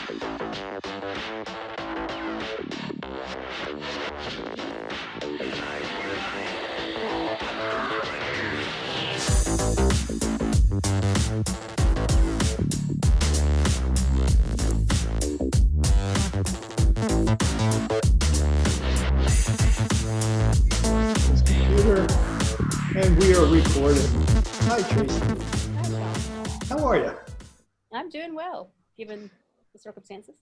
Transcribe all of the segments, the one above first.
And we are recording. Hi, Traci. How are you? I'm doing well, given the circumstances.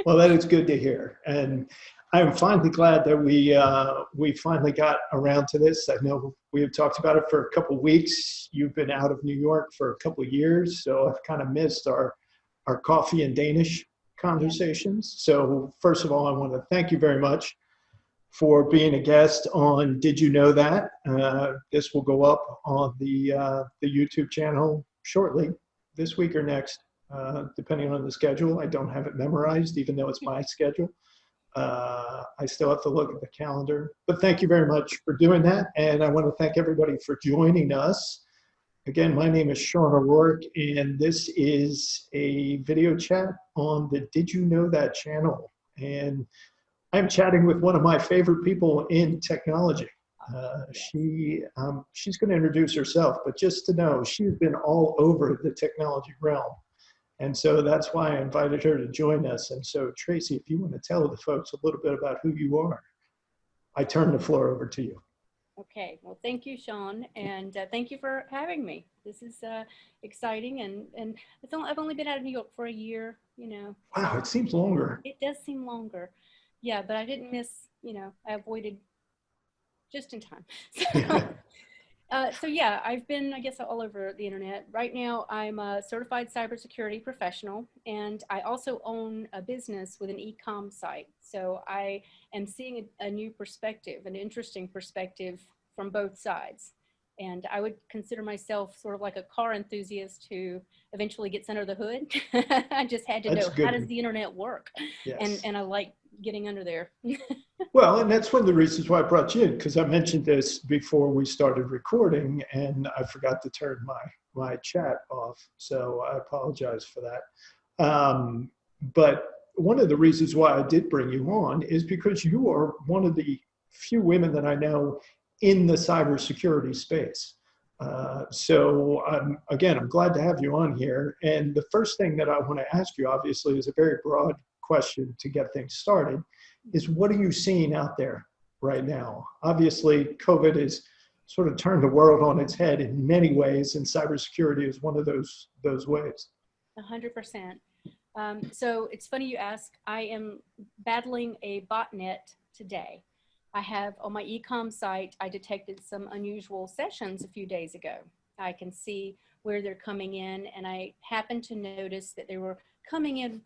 Well, that is good to hear. And I'm finally glad that we finally got around to this. I know we have talked about it for a couple of weeks. You've been out of New York for a couple of years, so I've kind of missed our coffee and Danish conversations. So first of all, I want to thank you very much for being a guest on Did You Know That? This will go up on the YouTube channel shortly, this week or next, depending on the schedule. I don't have it memorized, even though it's my schedule. I still have to look at the calendar. But thank you very much for doing that. And I want to thank everybody for joining us. Again, my name is Sean O'Rourke, and this is a video chat on the Did You Know That channel. And I'm chatting with one of my favorite people in technology. She's going to introduce herself, but just to know, she's been all over the technology realm. And so that's why I invited her to join us. And so, Traci, if you want to tell the folks a little bit about who you are, I turn the floor over to you. Okay, well, thank you, Sean, and thank you for having me. This is exciting, and I've only been out of New York for a year, you know. Wow, so it seems longer. It does seem longer. Yeah, but I didn't miss, I avoided just in time. So yeah, I've been, I guess, all over the internet. Right now, I'm a certified cybersecurity professional, and I also own a business with an e-com site. So I am seeing a new perspective, an interesting perspective from both sides. And I would consider myself sort of like a car enthusiast who eventually gets under the hood. I just had to know, how does the internet work? Yes. And I like getting under there. Well, and that's one of the reasons why I brought you in, because I mentioned this before we started recording, and I forgot to turn my chat off. So I apologize for that. But one of the reasons why I did bring you on is because you are one of the few women that I know in the cybersecurity space. So again, I'm glad to have you on here. And the first thing that I want to ask you, obviously, is a very broad question to get things started, is what are you seeing out there right now? Obviously, COVID has sort of turned the world on its head in many ways, and cybersecurity is one of those ways. 100%. So it's funny you ask. I am battling a botnet today. I have on my e-com site, I detected some unusual sessions a few days ago. I can see where they're coming in, and I happened to notice that they were coming in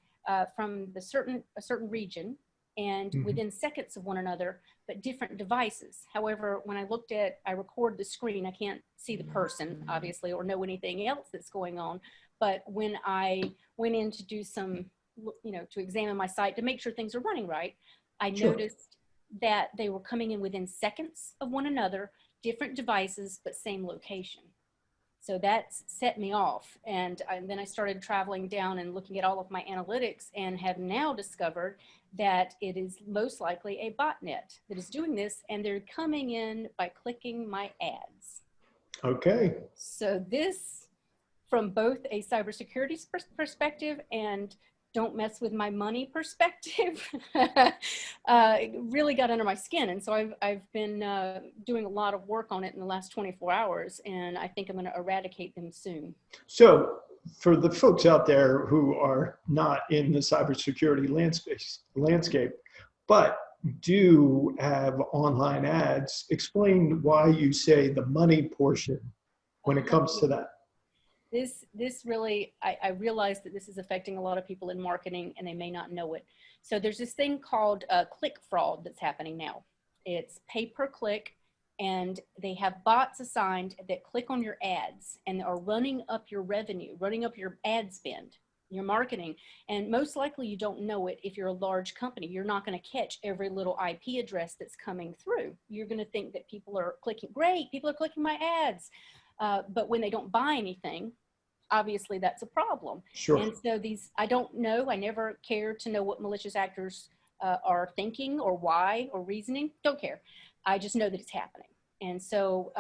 from a certain region, and within seconds of one another, but different devices. However, when I record the screen, I can't see the person, obviously, or know anything else that's going on. But when I went in to do some, to examine my site to make sure things are running right, I noticed that they were coming in within seconds of one another, different devices, but same location. So that set me off. And then I started traveling down and looking at all of my analytics, and have now discovered that it is most likely a botnet that is doing this, and they're coming in by clicking my ads. Okay. So this, from both a cybersecurity perspective and don't mess with my money perspective, it really got under my skin. And so I've been doing a lot of work on it in the last 24 hours, and I think I'm going to eradicate them soon. So for the folks out there who are not in the cybersecurity landscape, but do have online ads, explain why you say the money portion when it comes to that. This really, I realize that this is affecting a lot of people in marketing, and they may not know it. So there's this thing called click fraud that's happening now. It's pay per click, and they have bots assigned that click on your ads and are running up your revenue, running up your ad spend, your marketing. And most likely you don't know it if you're a large company. You're not going to catch every little IP address that's coming through. You're going to think that people are clicking, great, people are clicking my ads. But when they don't buy anything, obviously that's a problem. Sure. And so I don't know, I never care to know what malicious actors are thinking or why or reasoning, don't care. I just know that it's happening. And so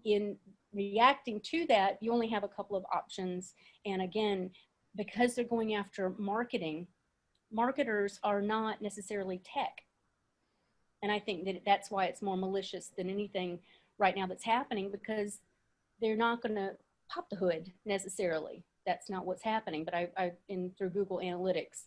in reacting to that, you only have a couple of options. And again, because they're going after marketing, marketers are not necessarily tech. And I think that that's why it's more malicious than anything right now that's happening, because they're not going to pop the hood necessarily. That's not what's happening. But I've been through Google Analytics.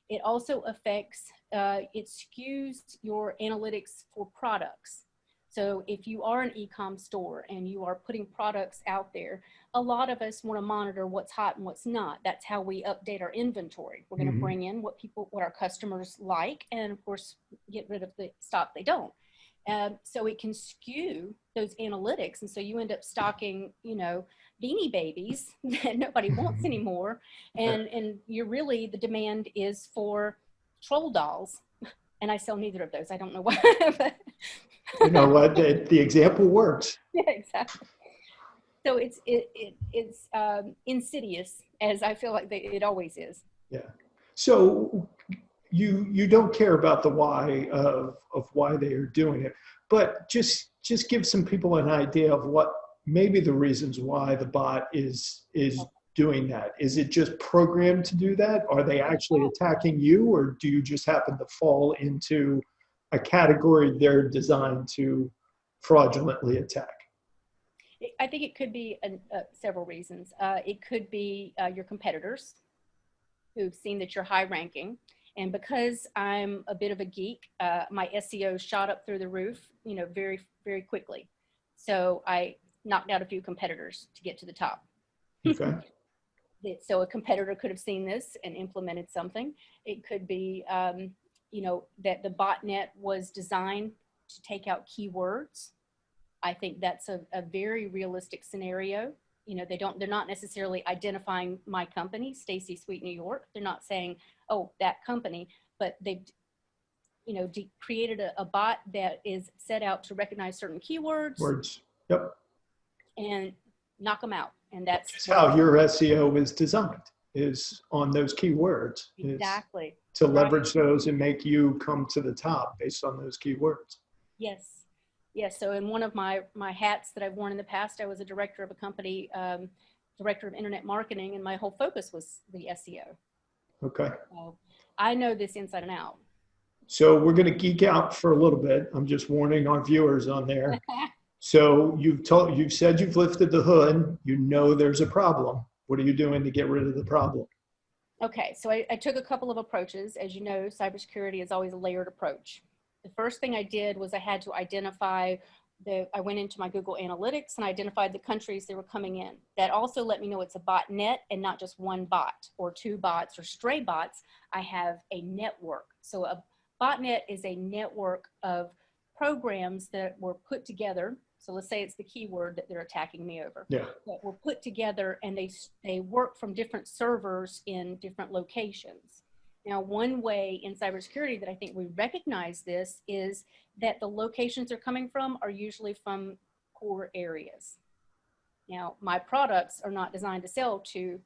It also affects, it skews your analytics for products. So if you are an e-com store and you are putting products out there, a lot of us want to monitor what's hot and what's not. That's how we update our inventory. We're going to bring in what our customers like, and of course, get rid of the stock they don't. So it can skew those analytics. And so you end up stocking, Beanie Babies that nobody wants anymore. And you're really, the demand is for troll dolls. And I sell neither of those. I don't know why. But you know what? The example works. yeah, exactly. So it's insidious, as I feel like it always is. Yeah. So you don't care about the why of why they are doing it, but just give some people an idea of what maybe the reasons why the bot is doing that. Is it just programmed to do that? Are they actually attacking you, or do you just happen to fall into a category they're designed to fraudulently attack? I think it could be several reasons. It could be your competitors who've seen that you're high ranking. And because I'm a bit of a geek, my SEO shot up through the roof, very, very quickly. So I knocked out a few competitors to get to the top. Okay. So a competitor could have seen this and implemented something. It could be, that the botnet was designed to take out keywords. I think that's a very realistic scenario. They're not necessarily identifying my company, Stacy Sweet New York. They're not saying, oh, that company, but they've, created a bot that is set out to recognize certain keywords. Words. Yep. And knock them out. And that's how your SEO is designed, is on those keywords. Exactly. To leverage those and make you come to the top based on those keywords. Yes. Yes. So in one of my hats that I've worn in the past, I was a director of a company, director of internet marketing, and my whole focus was the SEO. Okay. So I know this inside and out. So we're going to geek out for a little bit. I'm just warning our viewers on there. So you've said you've lifted the hood. There's a problem. What are you doing to get rid of the problem? Okay, so I took a couple of approaches. As you know, cybersecurity is always a layered approach. The first thing I did was I had to identify I went into my Google Analytics and identified the countries they were coming in. That also let me know it's a botnet and not just one bot or two bots or stray bots. I have a network. So a botnet is a network of programs that were put together. So let's say it's the keyword that they're attacking me over. Yeah. That were put together, and they work from different servers in different locations. Now, one way in cybersecurity that I think we recognize this is that the locations they're coming from are usually from core areas. Now, my products are not designed to sell to,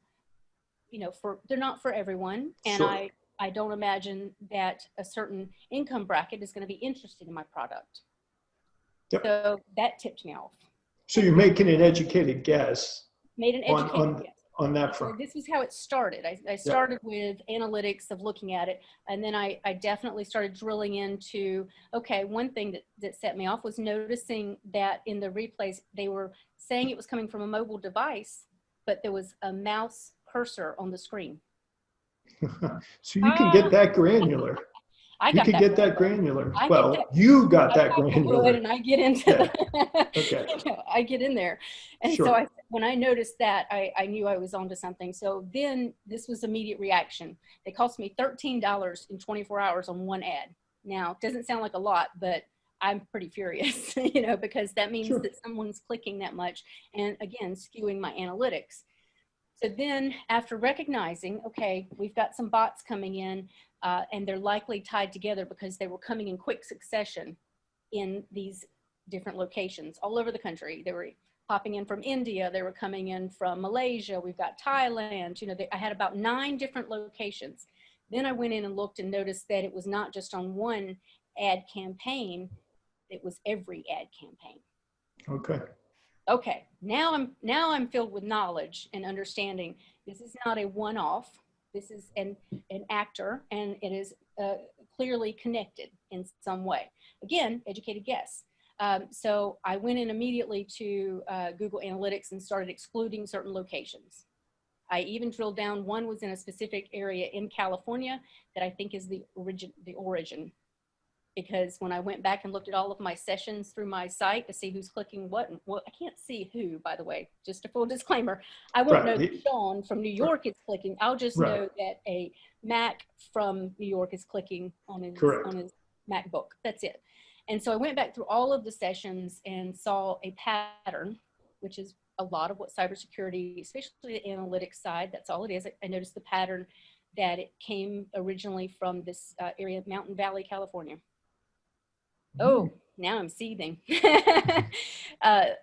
they're not for everyone. And Sure. I don't imagine that a certain income bracket is going to be interested in my product. Yep. So that tipped me off. So you're making an educated guess. Made an educated guess. On that So front. this is how it started. I started with analytics of looking at it. And then I definitely started drilling into, okay, one thing that set me off was noticing that in the replays, they were saying it was coming from a mobile device, but there was a mouse cursor on the screen. So you can get that granular. You can get that granular. Well, you got that granular. And I get into Okay. I get in there. And Sure. so when I noticed that, I knew I was onto something. So then this was immediate reaction. It cost me $13 in 24 hours on one ad. Now, it doesn't sound like a lot, but I'm pretty furious, because that means that someone's clicking that much and, again, skewing my analytics. So then after recognizing, okay, we've got some bots coming in, and they're likely tied together because they were coming in quick succession in these different locations all over the country. There were popping in from India. They were coming in from Malaysia. We've got Thailand. You know, I had about 9 different locations. Then I went in and looked and noticed that it was not just on one ad campaign. It was every ad campaign. Okay. Okay, now I'm filled with knowledge and understanding. This is not a one-off. This is an actor, and it is clearly connected in some way. Again, educated guess. So I went in immediately to Google Analytics and started excluding certain locations. I even drilled down. One was in a specific area in California that I think is the origin. Because when I went back and looked at all of my sessions through my site to see who's clicking what, and I can't see who, by the way, just a full disclaimer. I won't know that Sean from New York is clicking. I'll just know that a Mac from New York is clicking on his MacBook. That's it. And so I went back through all of the sessions and saw a pattern, which is a lot of what cybersecurity, especially the analytics side, that's all it is. I noticed the pattern that it came originally from this area, Mountain Valley, California. Oh, now I'm seething. So I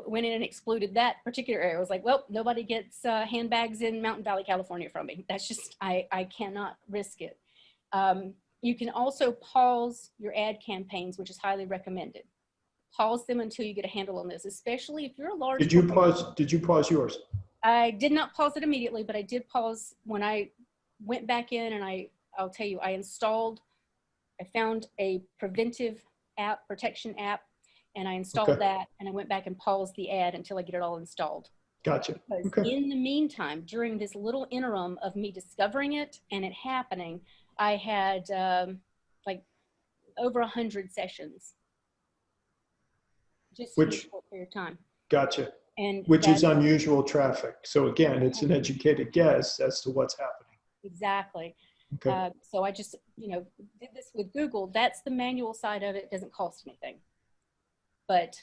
went in and excluded that particular area. I was like, well, nobody gets handbags in Mountain Valley, California from me. That's just, I cannot risk it. You can also pause your ad campaigns, which is highly recommended. Pause them until you get a handle on this, especially if you're a large. Did you pause yours? I did not pause it immediately, but I did pause when I went back in, and I'll tell you, I found a preventive app, protection app, and I installed that, and I went back and paused the ad until I get it all installed. Gotcha. Because in the meantime, during this little interim of me discovering it and it happening, I had like over 100 sessions. Just in a short period of time. Gotcha. And which is unusual traffic. So again, it's an educated guess as to what's happening. Exactly. Okay. So I just, did this with Google. That's the manual side of it. It doesn't cost anything. But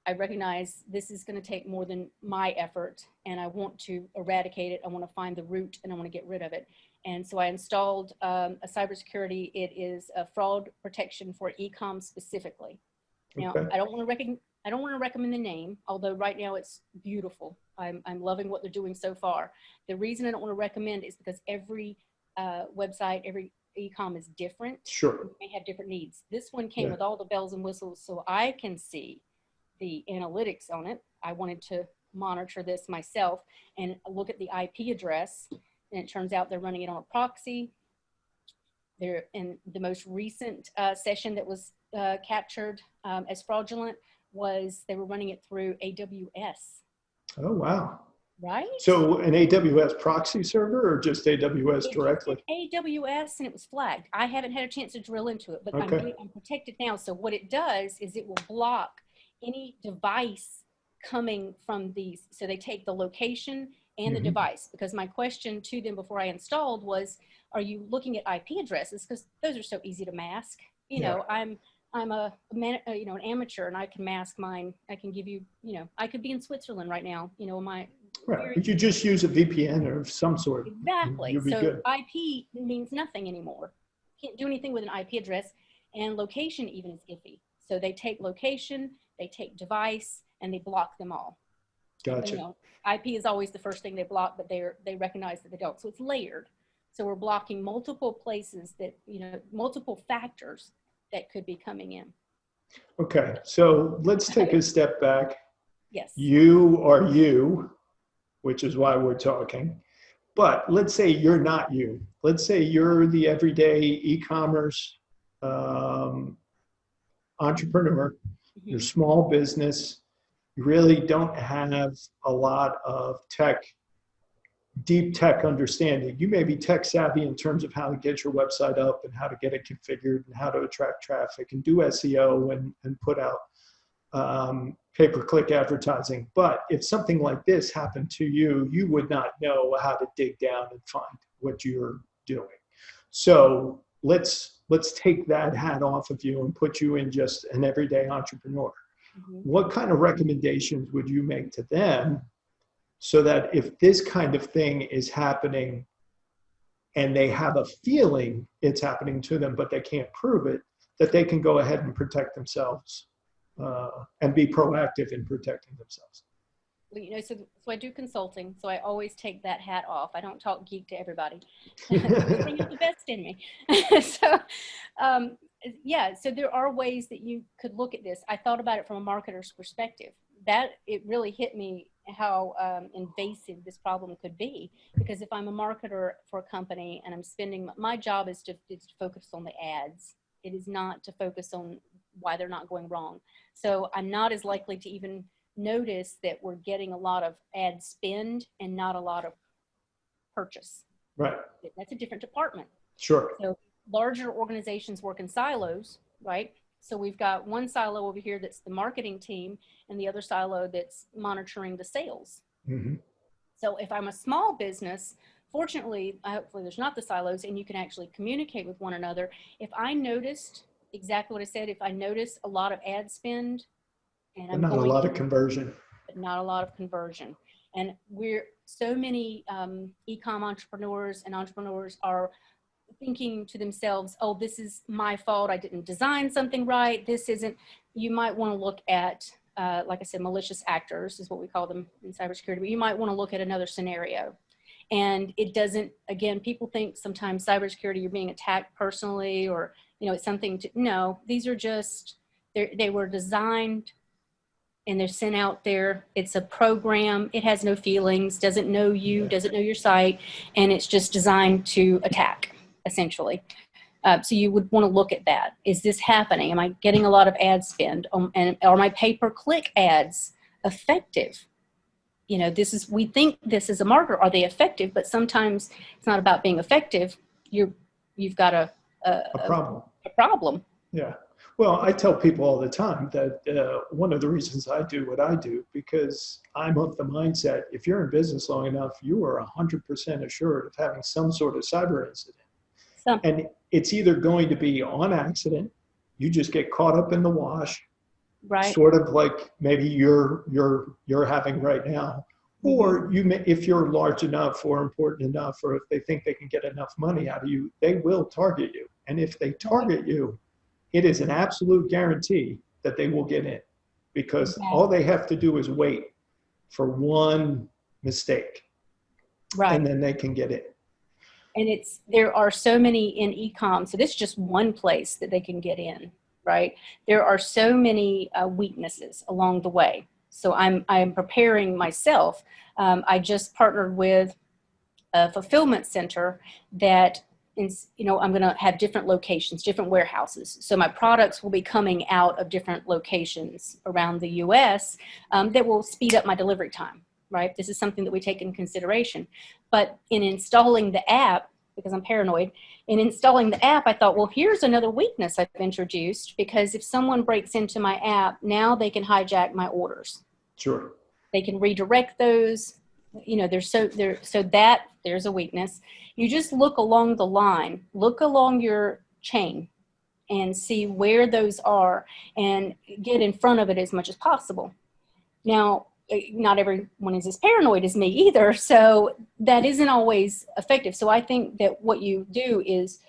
I recognize this is going to take more than my effort, and I want to eradicate it. I want to find the root, and I want to get rid of it. And so I installed a Cybersecurity. It is a fraud protection for e-com specifically. Now, I don't want to recommend the name, although right now it's beautiful. I'm loving what they're doing so far. The reason I don't want to recommend is because every website, every e-com is different. Sure. They may have different needs. This one came with all the bells and whistles, so I can see the analytics on it. I wanted to monitor this myself and look at the IP address, and it turns out they're running it on a proxy. They're in the most recent session that was captured as fraudulent was they were running it through AWS. Oh, wow. Right? So an AWS proxy server or just AWS directly? AWS, and it was flagged. I haven't had a chance to drill into it, but I'm protected now. So what it does is it will block any device coming from these. So they take the location and the device, because my question to them before I installed was, are you looking at IP addresses? Because those are so easy to mask. You know, I'm an amateur, and I can mask mine. I can give you, I could be in Switzerland right now, Right, but you just use a VPN of some sort. Exactly. You'll be good. IP means nothing anymore. Can't do anything with an IP address, and location even is iffy. So they take location, they take device, and they block them all. Gotcha. IP is always the first thing they block, but they recognize that they don't. So it's layered. So we're blocking multiple places that, multiple factors that could be coming in. Okay, so let's take a step back. Yes. You are you, which is why we're talking. But let's say you're not you. Let's say you're the everyday e-commerce entrepreneur, you're small business, you really don't have a lot of deep tech understanding. You may be tech savvy in terms of how to get your website up and how to get it configured and how to attract traffic and do SEO and put out pay-per-click advertising. But if something like this happened to you, you would not know how to dig down and find what you're doing. So let's take that hat off of you and put you in just an everyday entrepreneur. What kind of recommendations would you make to them so that if this kind of thing is happening and they have a feeling it's happening to them, but they can't prove it, that they can go ahead and protect themselves and be proactive in protecting themselves? So I do consulting. So I always take that hat off. I don't talk geek to everybody. Bring out the best in me. So, yeah. So there are ways that you could look at this. I thought about it from a marketer's perspective. That it really hit me how invasive this problem could be. Because if I'm a marketer for a company and I'm spending, my job is to focus on the ads. It is not to focus on why they're not going wrong. So I'm not as likely to even notice that we're getting a lot of ad spend and not a lot of purchase. Right. That's a different department. Sure. So larger organizations work in silos, right? So we've got one silo over here that's the marketing team and the other silo that's monitoring the sales. Mm-hmm. So if I'm a small business, fortunately, hopefully there's not the silos and you can actually communicate with one another. If I noticed exactly what I said, if I notice a lot of ad spend, and But not a lot of conversion. But not a lot of conversion. And we're so many e-com entrepreneurs and entrepreneurs are thinking to themselves, oh, this is my fault. I didn't design something right. This isn't, you might want to look at, like I said, malicious actors is what we call them in cybersecurity, but you might want to look at another scenario. And it doesn't, again, people think sometimes cybersecurity, you're being attacked personally or, it's something to, no, these are just, they were designed and they're sent out there. It's a program. It has no feelings, doesn't know you, doesn't know your site, and it's just designed to attack, essentially. So you would want to look at that. Is this happening? Am I getting a lot of ad spend? And are my pay-per-click ads effective? We think this is a marker. Are they effective? But sometimes it's not about being effective. You've got a problem. A problem. Yeah. Well, I tell people all the time that one of the reasons I do what I do, because I'm of the mindset, if you're in business long enough, you are 100% assured of having some sort of cyber incident. And it's either going to be on accident, you just get caught up in the wash, right? Sort of like maybe you're having right now, or you may, if you're large enough or important enough, or if they think they can get enough money out of you, they will target you. And if they target you, it is an absolute guarantee that they will get in, because all they have to do is wait for one mistake, right? And then they can get in. And there are so many in e-com, so this is just one place that they can get in, right? There are so many weaknesses along the way. So I'm preparing myself. I just partnered with a fulfillment center that I'm going to have different locations, different warehouses. So my products will be coming out of different locations around the U.S. That will speed up my delivery time, right? This is something that we take in consideration. But in installing the app, because I'm paranoid, in installing the app, I thought, well, here's another weakness I've introduced, because if someone breaks into my app, now they can hijack my orders. Sure. They can redirect those. There's a weakness. You just look along the line, look along your chain and see where those are and get in front of it as much as possible. Now, not everyone is as paranoid as me either, so that isn't always effective. So I think that what you do is,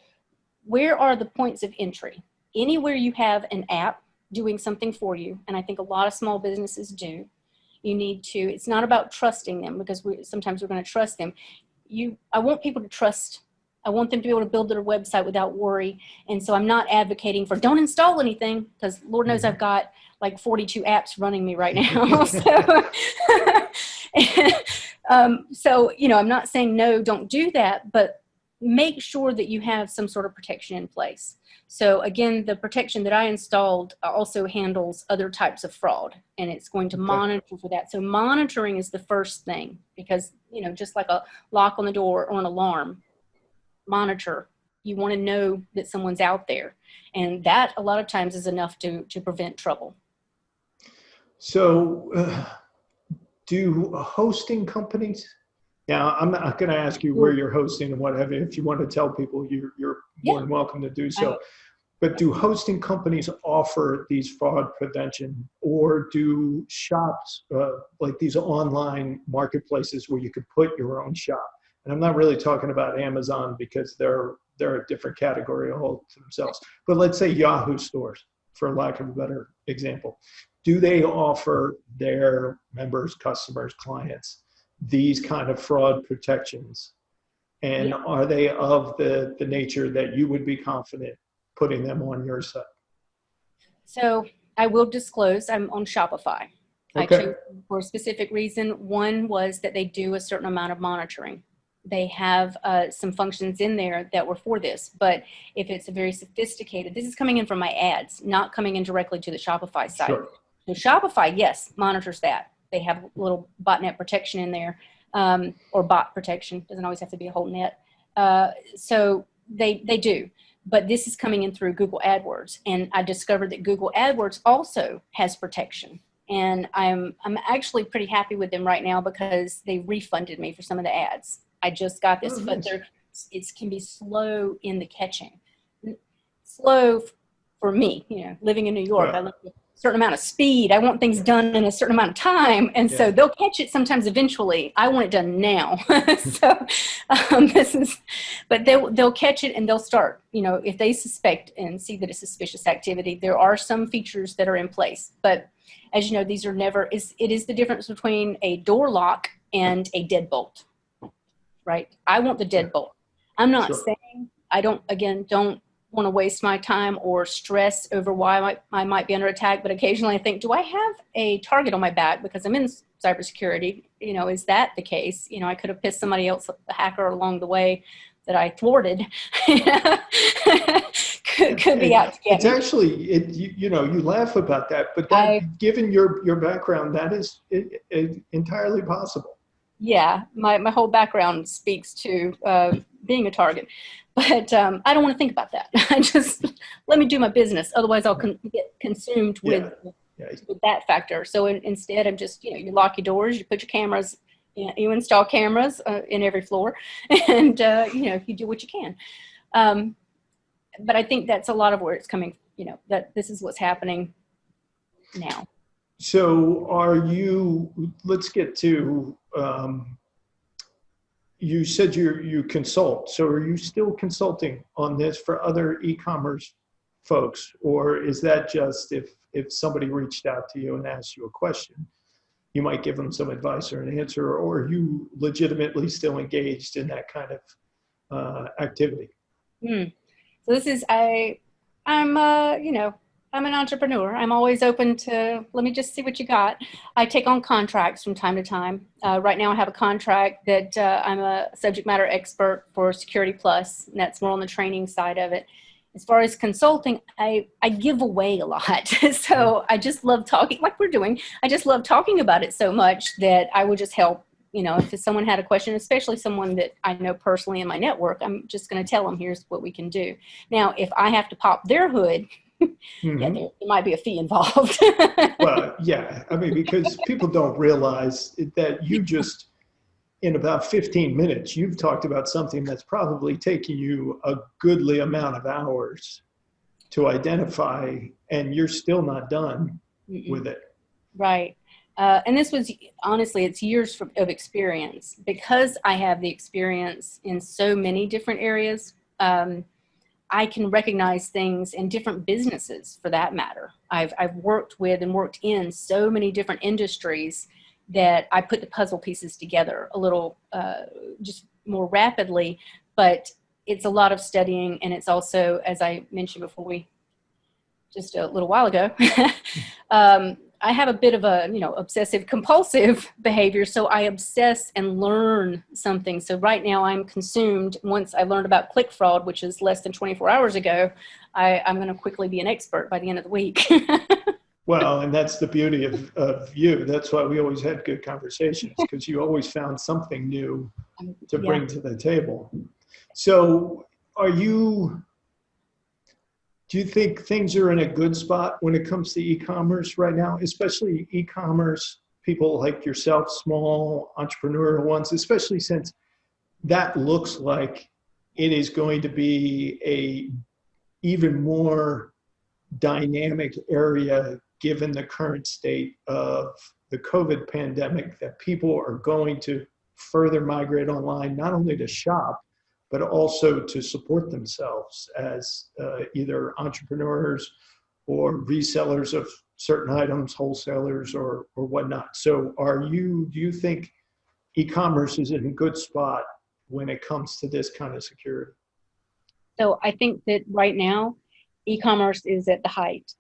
where are the points of entry? Anywhere you have an app doing something for you, and I think a lot of small businesses do, you need to, it's not about trusting them, because sometimes we're going to trust them. I want people to trust. I want them to be able to build their website without worry. And so I'm not advocating for don't install anything, because Lord knows I've got like 42 apps running me right now. So I'm not saying no, don't do that, but make sure that you have some sort of protection in place. So again, the protection that I installed also handles other types of fraud, and it's going to monitor for that. So monitoring is the first thing, because, just like a lock on the door or an alarm, monitor. You want to know that someone's out there, and that a lot of times is enough to prevent trouble. So do hosting companies, now I'm not going to ask you where you're hosting and what have you. If you want to tell people, you're more than welcome to do so. But do hosting companies offer these fraud prevention, or do shops, like these online marketplaces where you could put your own shop? And I'm not really talking about Amazon, because they're a different category all to themselves. But let's say Yahoo stores, for lack of a better example. do they offer their members, customers, clients these kind of fraud protections? And Yeah. are they of the nature that you would be confident putting them on your site? So I will disclose I'm on Shopify. I Okay. chose for a specific reason. One was that they do a certain amount of monitoring. They have some functions in there that were for this, but if it's a very sophisticated, this is coming in from my ads, not coming in directly to the Shopify site. Sure. So Shopify, yes, monitors that. They have a little botnet protection in there, or bot protection. Doesn't always have to be a whole net. So they do. But this is coming in through Google AdWords, and I discovered that Google AdWords also has protection. And I'm actually pretty happy with them right now because they refunded me for some of the ads. I just got this, Oh, but nice. it can be slow in the catching. Slow for me, living in New York. Well, I live with a certain amount of speed. I want things done in a certain amount of time. And so yeah. they'll catch it sometimes eventually. I want it done now. So but they'll catch it and they'll start, if they suspect and see that it's suspicious activity, there are some features that are in place. But as you know, these are never, it is the difference between a door lock and a deadbolt, right? I want the deadbolt. I'm not Sure. saying, I don't want to waste my time or stress over why I might be under attack, but occasionally I think, do I have a target on my back because I'm in cybersecurity? Is that the case? I could have pissed somebody else, a hacker along the way that I thwarted. could be out to get It's me. actually, you laugh about that, but given your background, that is entirely possible. Yeah, my whole background speaks to being a target. But I don't want to think about that. I just, let me do my business. Otherwise, I'll get consumed with that factor. So instead, I'm just, you lock your doors, you put your cameras, you install cameras in every floor, and, you do what you can. But I think that's a lot of where it's coming, that this is what's happening now. So let's get to, you said you consult. So are you still consulting on this for other e-commerce folks? Or is that just if somebody reached out to you and asked you a question, you might give them some advice or an answer, or are you legitimately still engaged in that kind of activity? So this is, I'm an entrepreneur. I'm always open to, let me just see what you got. I take on contracts from time to time. Right now I have a contract that I'm a subject matter expert for Security Plus, and that's more on the training side of it. As far as consulting, I give away a lot. So I just love talking, like we're doing. I just love talking about it so much that I will just help. If someone had a question, especially someone that I know personally in my network, I'm just going to tell them, here's what we can do. Now, if I have to pop their hood, yeah, there might be a fee involved. Well, yeah. I mean, because people don't realize that you just, in about 15 minutes, you've talked about something that's probably taking you a goodly amount of hours to identify, and you're still not done with it. Right. And this was, honestly, it's years of experience. Because I have the experience in so many different areas, I can recognize things in different businesses, for that matter. I've worked with and worked in so many different industries that I put the puzzle pieces together a little just more rapidly. But it's a lot of studying, and it's also, as I mentioned before, just a little while ago, I have a bit of a, obsessive compulsive behavior. So I obsess and learn something. So right now I'm consumed. Once I learned about click fraud, which is less than 24 hours ago, I'm going to quickly be an expert by the end of the week. Well, and that's the beauty of you. That's why we always had good conversations, because you always found something new to bring to the table. So do you think things are in a good spot when it comes to e-commerce right now, especially e-commerce people like yourself, small entrepreneurial ones, especially since that looks like it is going to be a even more dynamic area given the current state of the COVID pandemic, that people are going to further migrate online, not only to shop, but also to support themselves as either entrepreneurs or resellers of certain items, wholesalers or whatnot. So do you think e-commerce is in a good spot when it comes to this kind of security? So I think that right now, e-commerce is at the height.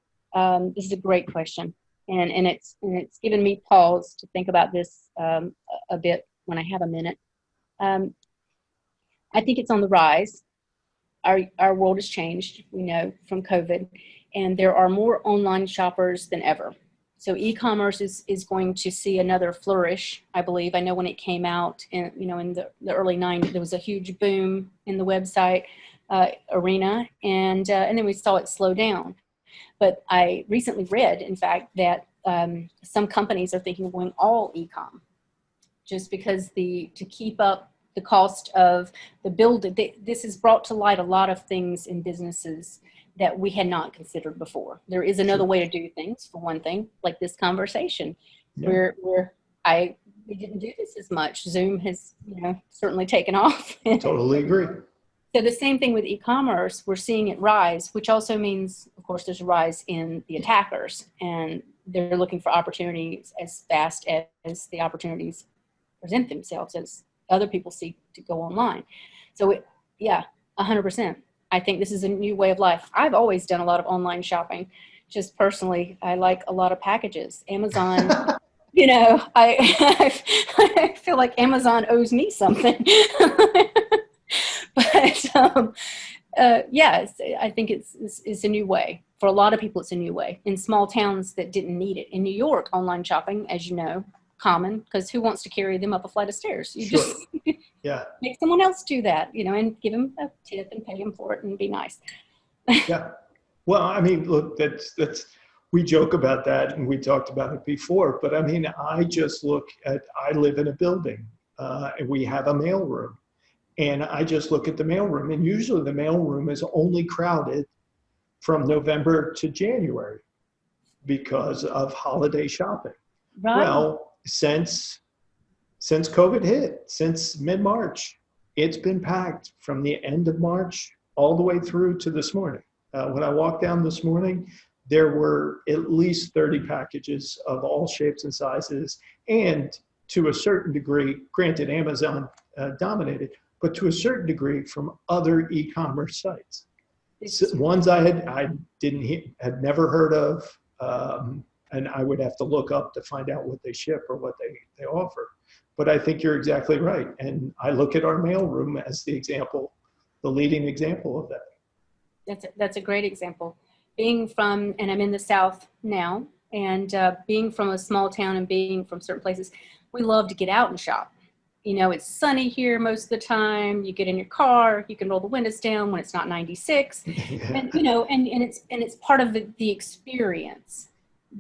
This is a great question, and it's given me pause to think about this a bit when I have a minute. I think it's on the rise. Our world has changed, we know, from COVID, and there are more online shoppers than ever. So e-commerce is going to see another flourish, I believe. I know when it came out in the early 90s, there was a huge boom in the website arena, and then we saw it slow down. But I recently read, in fact, that some companies are thinking of going all e-com, just because to keep up the cost of the build. This has brought to light a lot of things in businesses that we had not considered before. There is another way to do things, for one thing, like this conversation, where we didn't do this as much. Zoom has, certainly taken off. Totally agree. So the same thing with e-commerce, we're seeing it rise, which also means, of course, there's a rise in the attackers, and they're looking for opportunities as fast as the opportunities present themselves, as other people seek to go online. So 100%. I think this is a new way of life. I've always done a lot of online shopping. Just personally, I like a lot of packages. Amazon, I feel like Amazon owes me something. But yes, I think it's a new way. For a lot of people, it's a new way. In small towns that didn't need it. In New York, online shopping, as you know, common, because who wants to carry them up a flight of stairs? You just make someone else do that, and give them a tip and pay them for it and be nice. Yeah. Well, I mean, look, that's we joke about that, and we talked about it before, but I mean, I live in a building, and we have a mailroom, and I just look at the mailroom, and usually the mailroom is only crowded from November to January because of holiday shopping. Right. Well, since COVID hit, since mid-March, it's been packed from the end of March all the way through to this morning. When I walked down this morning, there were at least 30 packages of all shapes and sizes, and to a certain degree, granted Amazon dominated, but to a certain degree from other e-commerce sites. Ones I had never heard of, and I would have to look up to find out what they ship or what they offer. But I think you're exactly right. And I look at our mailroom as the leading example of that. That's a great example. Being from, and I'm in the South now, and being from a small town and being from certain places, we love to get out and shop. It's sunny here most of the time. You get in your car, you can roll the windows down when it's not 96, and it's part of the experience.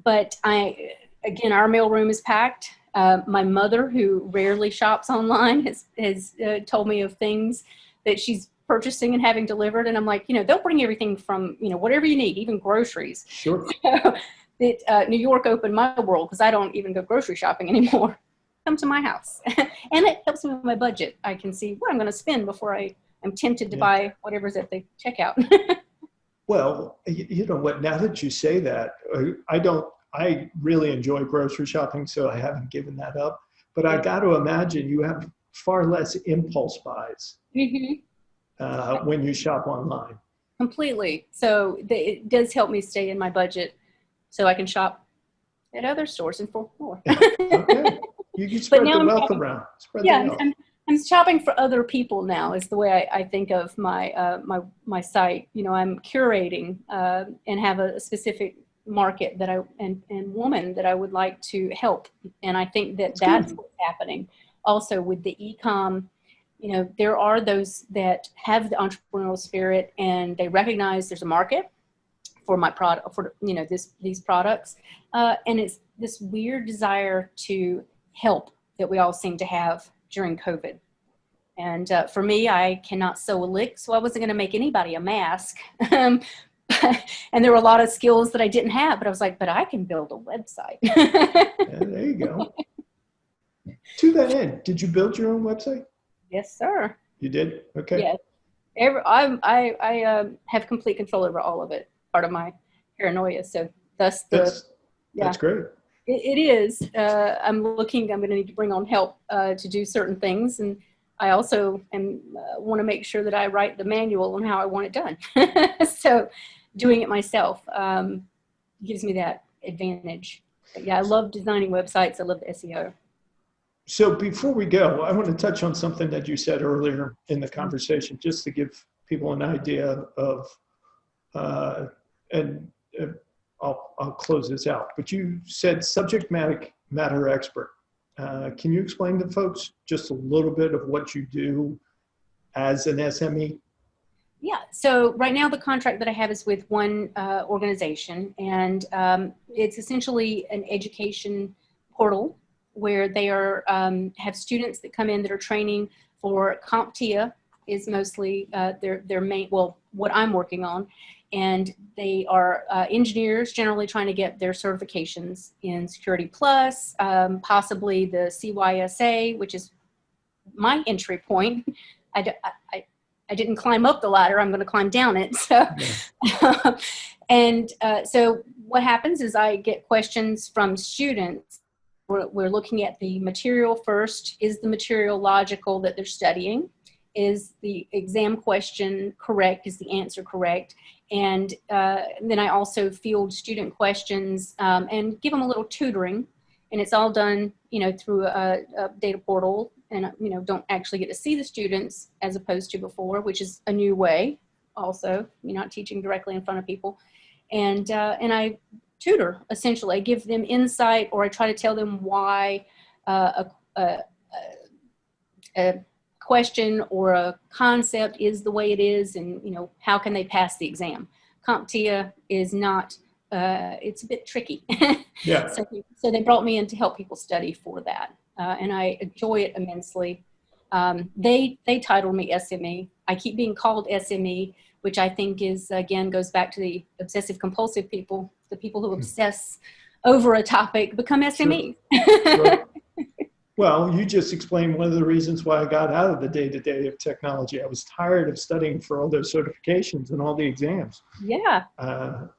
But again, our mailroom is packed. My mother, who rarely shops online, has told me of things that she's purchasing and having delivered, and I'm like, they'll bring everything from whatever you need, even groceries. Sure. So that New York opened my world, because I don't even go grocery shopping anymore. Come to my house, and it helps me with my budget. I can see what I'm going to spend before I'm tempted to buy whatever's at the checkout. Well, you know what? Now that you say that, I really enjoy grocery shopping, so I haven't given that up. But I got to imagine you have far less impulse buys when you shop online. Completely. So it does help me stay in my budget, so I can shop at other stores and for more. Okay. You can spread the wealth around. I'm shopping for other people now, is the way I think of my my site. I'm curating and have a specific market and woman that I would like to help. And I think that's what's happening also with the e-com. There are those that have the entrepreneurial spirit, and they recognize there's a market for my product, for these products, and it's this weird desire to help that we all seem to have during COVID. And for me, I cannot sew a lick, so I wasn't going to make anybody a mask. And there were a lot of skills that I didn't have, but I was like, but I can build a website. There you go. To that end, did you build your own website? Yes, sir. You did? Okay. Yes. I have complete control over all of it. Part of my paranoia. So thus Yeah. That's great. It is. I'm going to need to bring on help to do certain things. And I also want to make sure that I write the manual on how I want it done. So doing it myself gives me that advantage. But yeah, I love designing websites. I love the SEO. So before we go, I want to touch on something that you said earlier in the conversation, just to give people an idea of, I'll close this out, but you said subject matter expert. Can you explain to folks just a little bit of what you do as an SME? Yeah, so right now the contract that I have is with one organization, and it's essentially an education portal where they are have students that come in that are training for CompTIA is mostly their main, well, what I'm working on. And they are engineers generally trying to get their certifications in Security Plus, possibly the CYSA, which is my entry point. I didn't climb up the ladder. I'm going to climb down it. So, yeah. So what happens is I get questions from students. We're looking at the material first. Is the material logical that they're studying? Is the exam question correct? Is the answer correct? And then I also field student questions and give them a little tutoring. And it's all done, through a data portal. And, don't actually get to see the students as opposed to before, which is a new way also. You're not teaching directly in front of people. And I tutor, essentially. I give them insight, or I try to tell them why a question or a concept is the way it is, and how can they pass the exam. CompTIA is not, it's a bit tricky. Yeah. So they brought me in to help people study for that, and I enjoy it immensely. They titled me SME. I keep being called SME, which I think is, again, goes back to the obsessive compulsive people. The people who obsess over a topic become SME. Sure. Well, you just explained one of the reasons why I got out of the day-to-day of technology. I was tired of studying for all those certifications and all the exams. Yeah.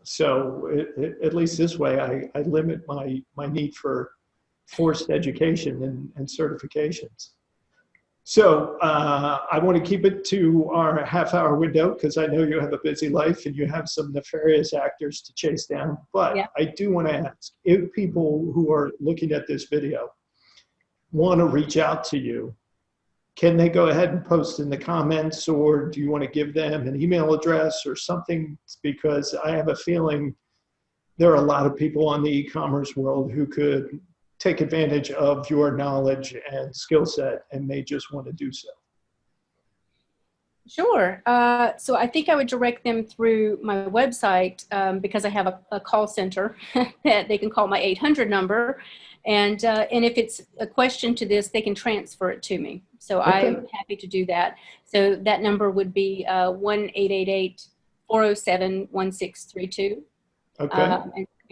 So at least this way, I limit my need for forced education and certifications. So I want to keep it to our half-hour window because I know you have a busy life and you have some nefarious actors to chase down. But yeah. I do want to ask, if people who are looking at this video want to reach out to you, can they go ahead and post in the comments, or do you want to give them an email address or something? Because I have a feeling there are a lot of people on the e-commerce world who could take advantage of your knowledge and skill set and may just want to do so. Sure. So I think I would direct them through my website because I have a call center that they can call my 800 number. And if it's a question to this, they can transfer it to me. So okay. I'm happy to do that. So that number would be 1-888-407-1632. Okay.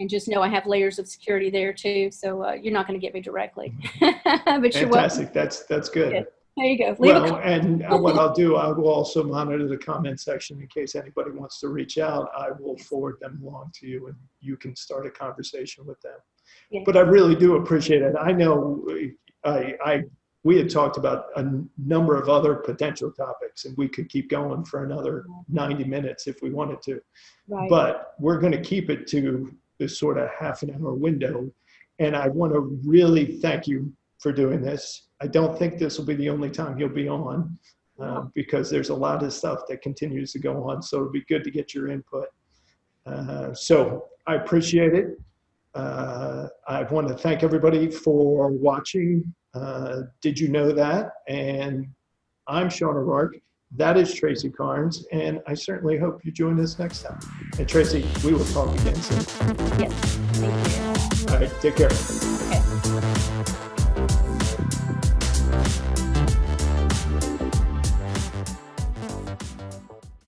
And just know I have layers of security there too. So you're not going to get me directly. But fantastic. That's good. Yeah. There you go. And what I'll do, I will also monitor the comment section in case anybody wants to reach out. I will forward them along to you, and you can start a conversation with them. Yeah. But I really do appreciate it. I know we had talked about a number of other potential topics, and we could keep going for another 90 minutes if we wanted to. Right. But we're going to keep it to this sort of half an hour window. And I want to really thank you for doing this. I don't think this will be the only time you'll be on because there's a lot of stuff that continues to go on. So it'll be good to get your input. So I appreciate it. I want to thank everybody for watching. Did you know that? And I'm Sean O'Rourke. That is Traci Carnes, and I certainly hope you join us next time. And Traci, we will talk again soon. Yes, thank you. All right, take care. Okay.